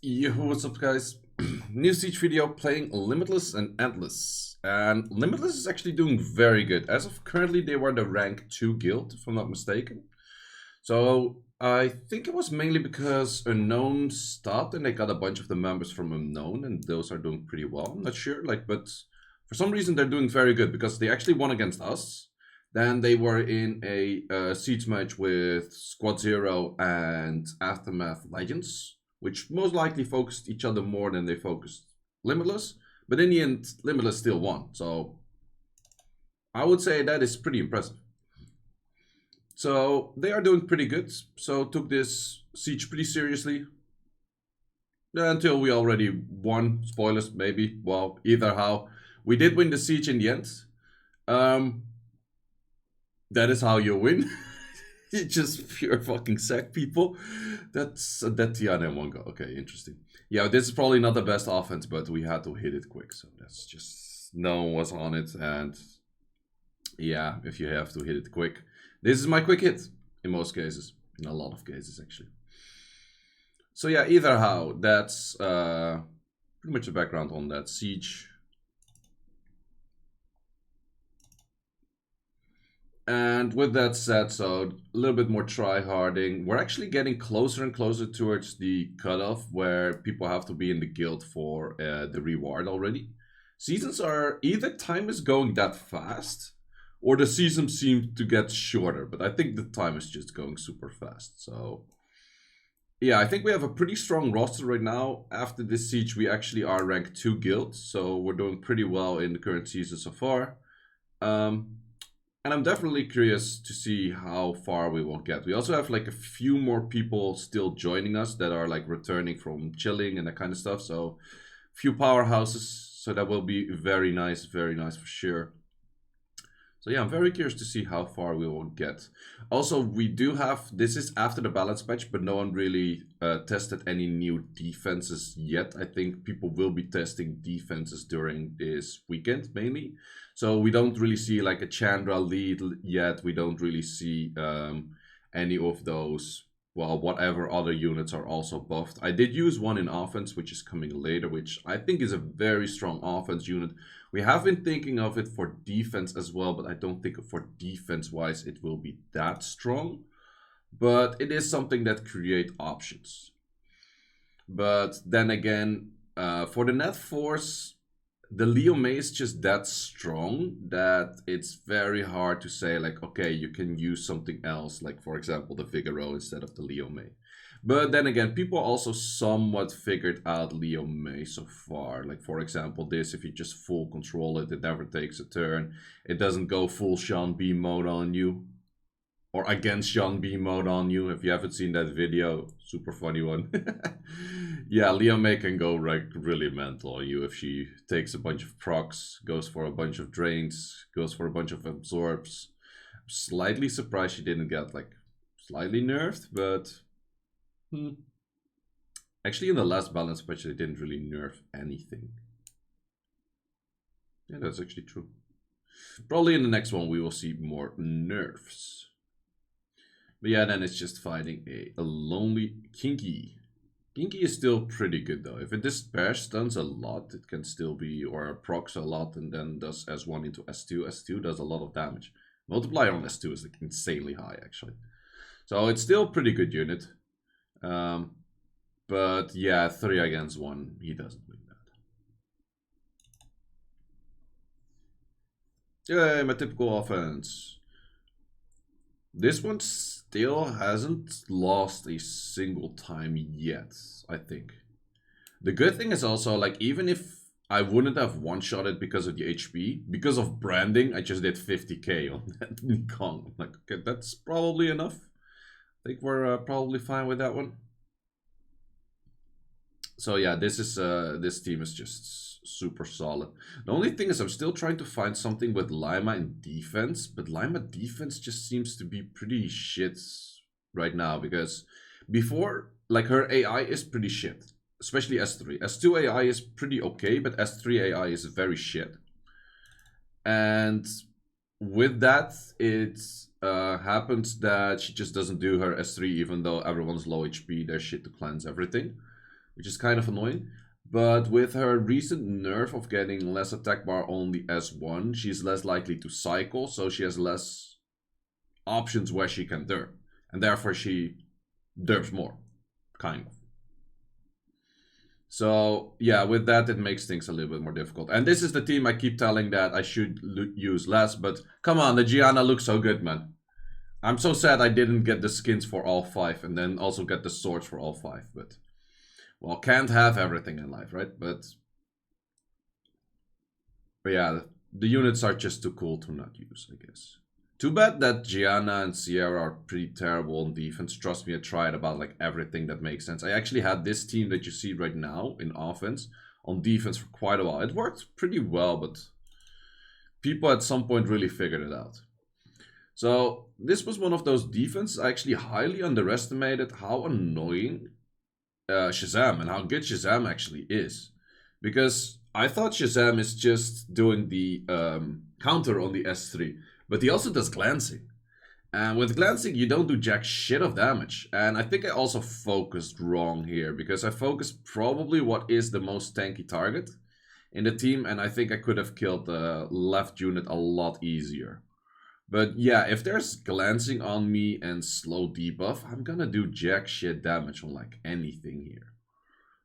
Yo, what's up guys? New Siege video playing Limitless and Endless. And Limitless is actually doing very good. As of currently, they were the rank 2 guild, if I'm not mistaken. So I think it was mainly because Unknown stopped and they got a bunch of the members from Unknown, and those are doing pretty well. I'm not sure, but for some reason they're doing very good because they actually won against us. Then they were in a siege match with Squad Zero and Aftermath Legends, which most likely focused each other more than they focused Limitless. But in the end, Limitless still won. So I would say that is pretty impressive. So they are doing pretty good. So took this siege pretty seriously. Until we already won. Spoilers, maybe. Well, either how. We did win the siege in the end. That is how you win. You just pure fucking sack people. That's a dead Gianna in one go. Okay, interesting. Yeah, this is probably not the best offense, but we had to hit it quick. So that's just, no one was on it. And yeah, if you have to hit it quick. This is my quick hit in most cases. In a lot of cases, actually. So yeah, either how. That's pretty much the background on that siege. And with that said, so a little bit more try-harding. We're actually getting closer and closer towards the cutoff where people have to be in the guild for the reward already. Seasons are, either time is going that fast or the seasons seem to get shorter, but I think the time is just going super fast. So yeah, I think we have a pretty strong roster right now. After this siege, we actually are ranked 2 guilds, so we're doing pretty well in the current season so far. And I'm definitely curious to see how far we will get. We also have like a few more people still joining us that are like returning from chilling and that kind of stuff. So a few powerhouses. So that will be very nice for sure. So yeah, I'm very curious to see how far we will get. Also, we do have, this is after the balance patch, but no one really tested any new defenses yet. I think people will be testing defenses during this weekend mainly. So we don't really see like a Chandra lead yet. We don't really see any of those, well, whatever other units are also buffed. I did use one in offense, which is coming later, which I think is a very strong offense unit. We have been thinking of it for defense as well, but I don't think for defense-wise it will be that strong. But it is something that creates options. But then again, for the net force, the Leomay is just that strong that it's very hard to say like, okay, you can use something else, like for example the Figaro instead of the Leomay. But then again, people also somewhat figured out Leomay so far. Like for example this, if you just full control it, it never takes a turn. It doesn't go full Sean B mode on you. Or against Sean B mode on you. If you haven't seen that video, super funny one. Yeah, Leomay can go like really mental on you if she takes a bunch of procs, goes for a bunch of drains, goes for a bunch of absorbs. I'm slightly surprised she didn't get like slightly nerfed, but actually in the last balance patch they didn't really nerf anything. Yeah, that's actually true. Probably in the next one we will see more nerfs. But yeah, then it's just fighting a lonely Kinky. Kinky is still pretty good though. If it disperse stuns a lot, it can still be, or procs a lot and then does S1 into S2. S2 does a lot of damage. Multiplier on S2 is like insanely high actually. So it's still a pretty good unit. But yeah, 3 against 1, he doesn't win that. Yay, my typical offense. This one still hasn't lost a single time yet, I think. The good thing is also, like, even if I wouldn't have one-shotted because of the HP, because of branding, I just did 50k on that Kong. I'm like, okay, that's probably enough. I think we're probably fine with that one. So yeah, this team is just super solid. The only thing is I'm still trying to find something with Lima in defense, but Lima defense just seems to be pretty shit right now because before, like, her AI is pretty shit, especially S3. S2 AI is pretty okay, but S3 AI is very shit. And with that, it happens that she just doesn't do her S3 even though everyone's low HP, there's shit to cleanse everything. which is kind of annoying. But with her recent nerf of getting less attack bar on the S1, she's less likely to cycle, so she has less options where she can derp. And therefore she derps more, kind of. So yeah, with that it makes things a little bit more difficult. And this is the team I keep telling that I should use less, but come on, the Gianna looks so good, man. I'm so sad I didn't get the skins for all 5 and then also get the swords for all 5, but... Well, can't have everything in life, right? But yeah, the units are just too cool to not use, I guess. Too bad that Gianna and Sierra are pretty terrible on defense. Trust me, I tried about like everything that makes sense. I actually had this team that you see right now in offense on defense for quite a while. It worked pretty well, but people at some point really figured it out. So this was one of those defenses I actually highly underestimated how annoying Shazam and how good Shazam actually is. Because I thought Shazam is just doing the counter on the S3, but he also does glancing. And with glancing, you don't do jack shit of damage. And I think I also focused wrong here, because I focused probably what is the most tanky target in the team, and I think I could have killed the left unit a lot easier. But yeah, if there's glancing on me and slow debuff, I'm gonna do jack shit damage on like anything here.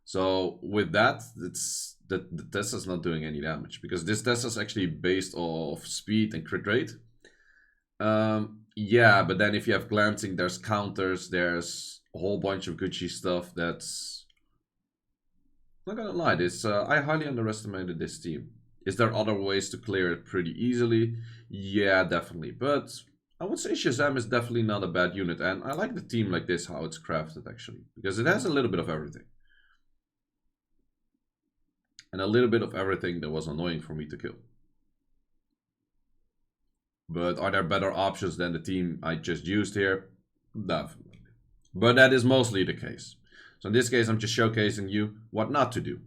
So with that, it's the Tesla's not doing any damage, because this Tesla's actually based off speed and crit rate. Yeah, but then if you have glancing, there's counters, there's a whole bunch of Gucci stuff that's... Not gonna lie, this I highly underestimated this team. Is there other ways to clear it pretty easily? Yeah, definitely. But I would say Shazam is definitely not a bad unit. And I like the team like this, how it's crafted actually. Because it has a little bit of everything. And a little bit of everything that was annoying for me to kill. But are there better options than the team I just used here? Definitely. But that is mostly the case. So in this case, I'm just showcasing you what not to do.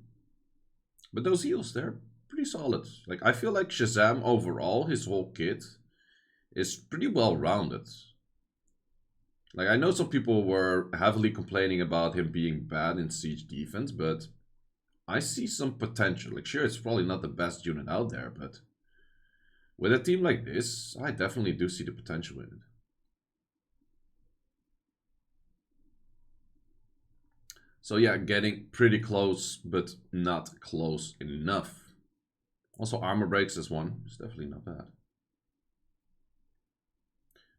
But those heals, they're pretty solid. Like, I feel like Shazam overall, his whole kit, is pretty well rounded. Like, I know some people were heavily complaining about him being bad in siege defense, but I see some potential. Like, sure, it's probably not the best unit out there, but with a team like this, I definitely do see the potential in it. So yeah, getting pretty close, but not close enough. Also, armor breaks is one. It's definitely not bad.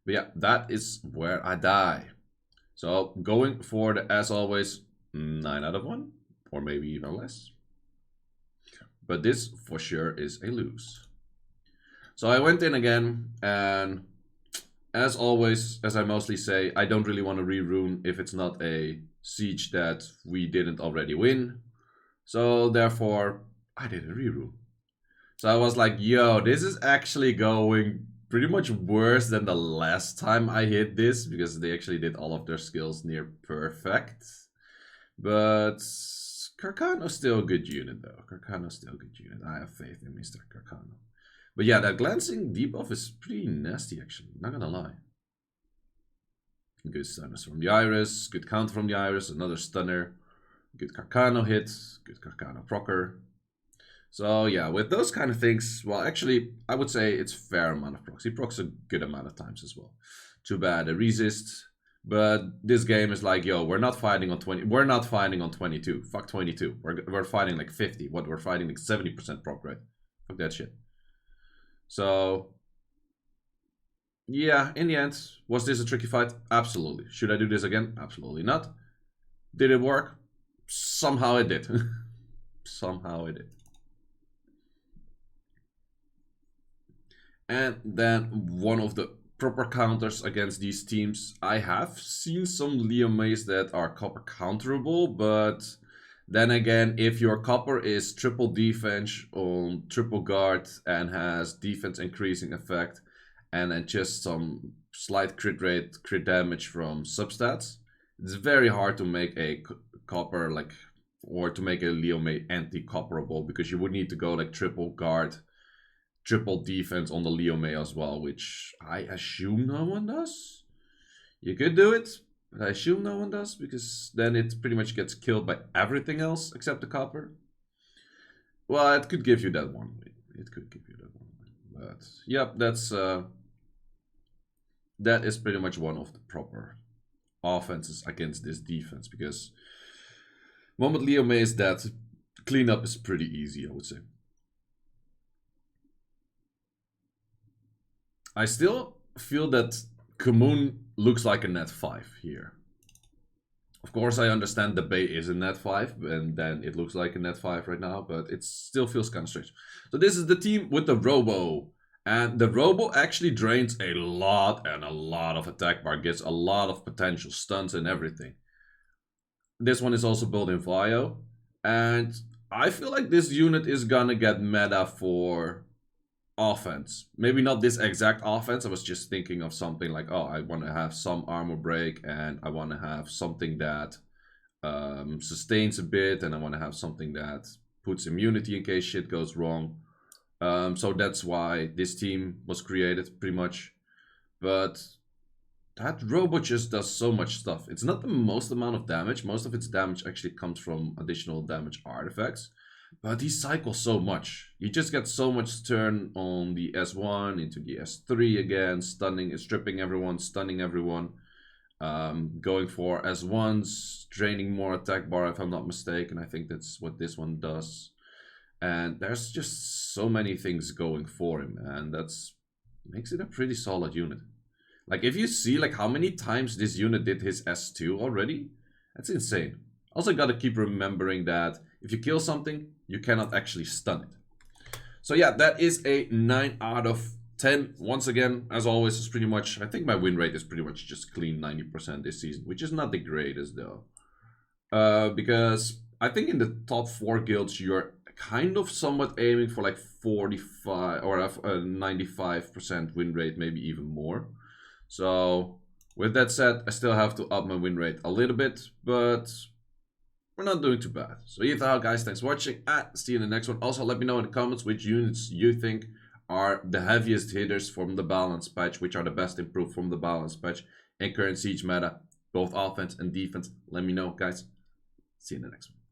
But yeah, that is where I die. So going for the, as always, 9 out of 1. Or maybe even less. But this for sure is a lose. So I went in again, and as always, as I mostly say, I don't really want to re-rune if it's not a siege that we didn't already win. So therefore, I didn't re-rune. So I was like, yo, this is actually going pretty much worse than the last time I hit this, because they actually did all of their skills near perfect. But Kurkano's still a good unit, though. Kurkano's still a good unit. I have faith in Mr. Kurkano. But yeah, that glancing debuff is pretty nasty, actually. Not gonna lie. Good stunners from the Iris. Good counter from the Iris. Another stunner. Good Kurkano hit. Good Kurkano procer. So yeah, with those kind of things, well, actually, I would say it's fair amount of procs. He procs a good amount of times as well. Too bad a resist. But this game is like, yo, we're not fighting on 20. We're not fighting on 22. Fuck 22. We're fighting like 50. What, we're fighting like 70% proc rate. Fuck that shit. So yeah, in the end, was this a tricky fight? Absolutely. Should I do this again? Absolutely not. Did it work? Somehow it did. Somehow it did. And then one of the proper counters against these teams. I have seen some Leomays that are copper counterable, but then again, if your copper is triple defense on triple guard and has defense increasing effect, and then just some slight crit rate, crit damage from substats, it's very hard to make a copper like, or to make a Leomay anti-copperable, because you would need to go like triple guard, triple defense on the Leomay as well, which I assume no one does. You could do it, But I assume no one does, because then it pretty much gets killed by everything else except the copper. Well, it could give you that one. It could give you that one. But yep, that is pretty much one of the proper offenses against this defense, because moment Leomay is dead, cleanup is pretty easy, I would say. I still feel that Kamoon looks like a net 5 here. Of course, I understand the Bay is a net 5, and then it looks like a net 5 right now, but it still feels kind of strange. So this is the team with the Robo. And the Robo actually drains a lot of attack bar, gets a lot of potential stunts and everything. This one is also built in Vio. And I feel like this unit is gonna get meta for offense. Maybe not this exact offense. I was just thinking of something like, oh, I want to have some armor break, and I want to have something that sustains a bit, and I want to have something that puts immunity in case shit goes wrong. So that's why this team was created, pretty much. But that Robo just does so much stuff. It's not the most amount of damage. Most of its damage actually comes from additional damage artifacts. But he cycles so much. He just gets so much turn on the S1 into the S3 again, stunning, stripping everyone, stunning everyone. Going for S1s, draining more attack bar if I'm not mistaken. I think that's what this one does. And there's just so many things going for him, and that's makes it a pretty solid unit. Like, if you see like how many times this unit did his S2 already, that's insane. Also gotta keep remembering that if you kill something, you cannot actually stun it. So yeah, that is a 9 out of 10. Once again, as always, is pretty much, I think my win rate is pretty much just clean 90% this season, which is not the greatest though. Because I think in the top 4 guilds, you're kind of somewhat aiming for like 45 or a 95% win rate, maybe even more. So with that said, I still have to up my win rate a little bit, but we're not doing too bad. So either out, guys, thanks for watching, and see you in the next one. Also, let me know in the comments which units you think are the heaviest hitters from the balance patch, which are the best improved from the balance patch in current Siege meta, both offense and defense. Let me know, guys. See you in the next one.